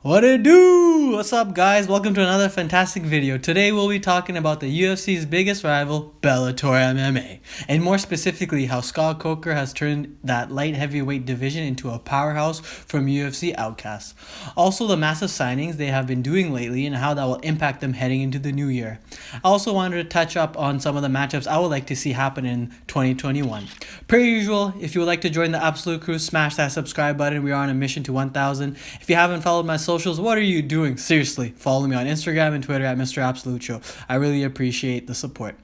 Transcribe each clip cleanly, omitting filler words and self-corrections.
What it do? What's up, guys? Welcome to another fantastic video. Today we'll be talking about the UFC's biggest rival, Bellator MMA, and more specifically how Scott Coker has turned that light heavyweight division into a powerhouse from UFC outcasts. Also, the massive signings they have been doing lately and how that will impact them heading into the new year. I also wanted to touch up on some of the matchups I would like to see happen in 2021. Per usual, if you would like to join the Absolute Crew, smash that subscribe button. We are on a mission to 1,000. If you haven't followed my socials, what are you doing? Seriously, follow me on Instagram and Twitter at Mr. Absolute Show. I really appreciate the support.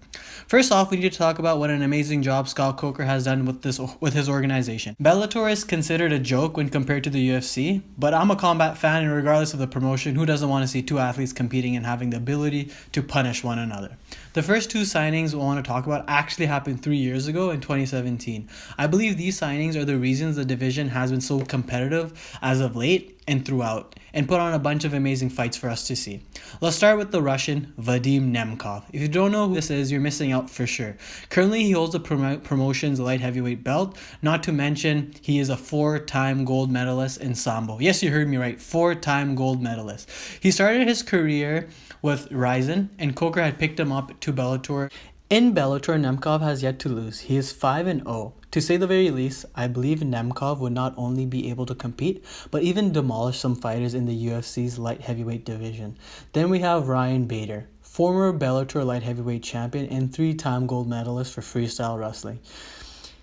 First off, we need to talk about what an amazing job Scott Coker has done with his organization. Bellator is considered a joke when compared to the UFC, but I'm a combat fan, and regardless of the promotion, who doesn't want to see two athletes competing and having the ability to punish one another? The first two signings we want to talk about actually happened 3 years ago in 2017. I believe these signings are the reasons the division has been so competitive as of late and throughout, and put on a bunch of amazing fights for us to see. Let's start with the Russian Vadim Nemkov. If you don't know who this is, you're missing out for sure. Currently, he holds the promotion's light heavyweight belt, not to mention he is a 4-time gold medalist in Sambo. Yes, you heard me right, 4-time gold medalist. He started his career with Ryzen, and Coker had picked him up to Bellator. In Bellator, Nemkov has yet to lose. He is 5-0. To say the very least, I believe Nemkov would not only be able to compete, but even demolish some fighters in the UFC's light heavyweight division. Then we have Ryan Bader, former Bellator light heavyweight champion and 3-time gold medalist for freestyle wrestling.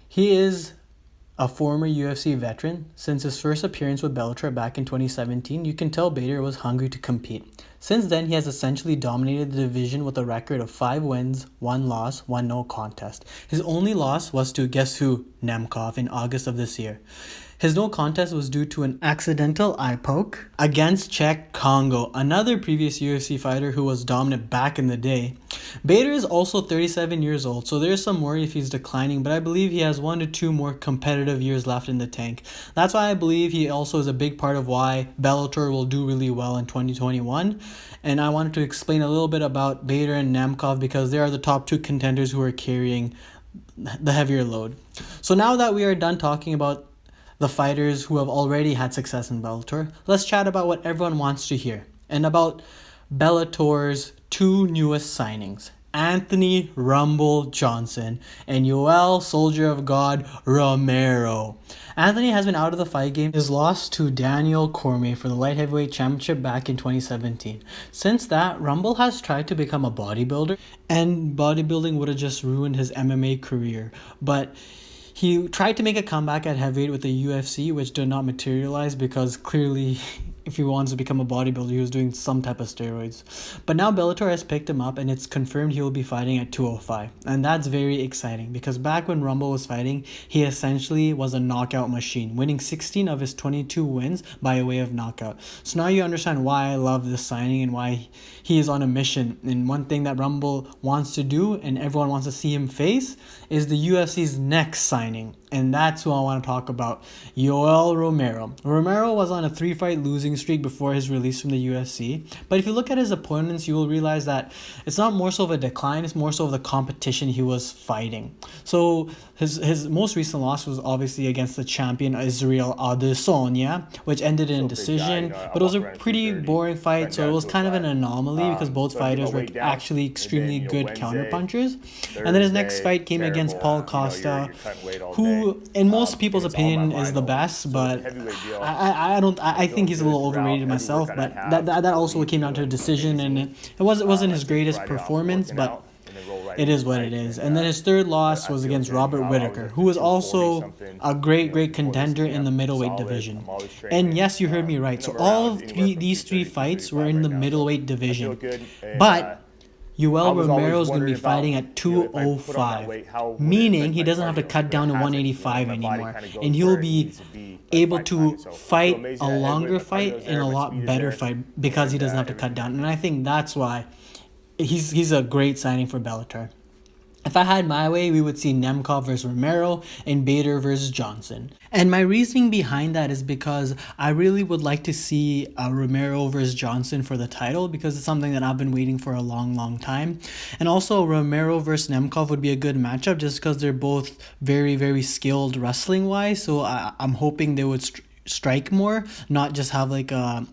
He is a former UFC veteran. Since his first appearance with Bellator back in 2017, you can tell Bader was hungry to compete. Since then, he has essentially dominated the division with a record of 5 wins, 1 loss, 1 no contest. His only loss was to, guess who, Nemkov in August of this year. His no contest was due to an accidental eye poke against Czech Congo, another previous UFC fighter who was dominant back in the day. Bader is also 37 years old, so there's some worry if he's declining, but I believe he has 1 to 2 more competitive years left in the tank. That's why I believe he also is a big part of why Bellator will do really well in 2021. And I wanted to explain a little bit about Bader and Nemkov because they are the top 2 contenders who are carrying the heavier load. So now that we are done talking about the fighters who have already had success in Bellator, let's chat about what everyone wants to hear and about Bellator's 2 newest signings, Anthony Rumble Johnson and Yoel Soldier of God Romero. Anthony has been out of the fight game. His loss to Daniel Cormier for the light heavyweight championship back in 2017. Since that, Rumble has tried to become a bodybuilder, and bodybuilding would have just ruined his MMA career. But he tried to make a comeback at heavyweight with the UFC, which did not materialize because clearly if he wants to become a bodybuilder, he was doing some type of steroids. But now Bellator has picked him up and it's confirmed he will be fighting at 205. And that's very exciting because back when Rumble was fighting, he essentially was a knockout machine, winning 16 of his 22 wins by way of knockout. So now you understand why I love this signing and why he is on a mission. And one thing that Rumble wants to do and everyone wants to see him face is the UFC's next signing. And that's who I want to talk about, Yoel Romero. Romero was on a 3-fight losing streak before his release from the UFC. But if you look at his opponents, you will realize that it's not more so of a decline, it's more so of the competition he was fighting. So his most recent loss was obviously against the champion Israel Adesanya, which ended in a decision. But it was a pretty boring fight, so it was kind of an anomaly because both fighters were actually extremely good counterpunchers. And then his next fight came against Paul Costa, who in most people's opinion is the best, but I think he's a little overrated myself. But that also came down to a decision, and it wasn't his greatest performance, but it is what it is. And then his third loss was against Robert Whittaker, who is also a great contender in the middleweight division. And yes, you heard me right. So all of these 3 fights were in the middleweight division, but Yoel Romero is going to be fighting at 205, meaning he doesn't have to cut down to 185 anymore, and he'll be able to fight a longer fight and a lot better fight because he doesn't have to cut down. And I think that's why he's a great signing for Bellator. If I had my way, we would see Nemkov versus Romero and Bader versus Johnson. And my reasoning behind that is because I really would like to see Romero versus Johnson for the title because it's something that I've been waiting for a long time. And also Romero versus Nemkov would be a good matchup just because they're both very skilled wrestling-wise. So I'm hoping they would strike more, not just have like a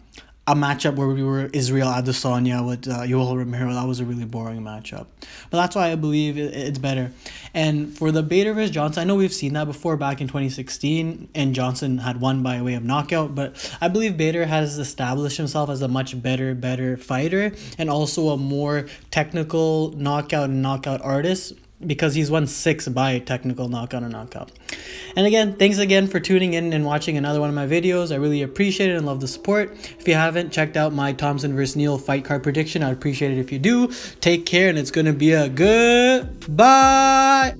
a matchup where we were Israel Adesanya with Yoel Romero. That was a really boring matchup. But that's why I believe it's better. And for the Bader vs. Johnson, I know we've seen that before back in 2016, and Johnson had won by way of knockout. But I believe Bader has established himself as a much better fighter, and also a more technical knockout artist, because he's won 6 by technical knockout. And again, thanks again for tuning in and watching another one of my videos. I really appreciate it and love the support. If you haven't checked out my Thompson vs. Neal fight card prediction, I'd appreciate it if you do. Take care, and it's going to be a good bye.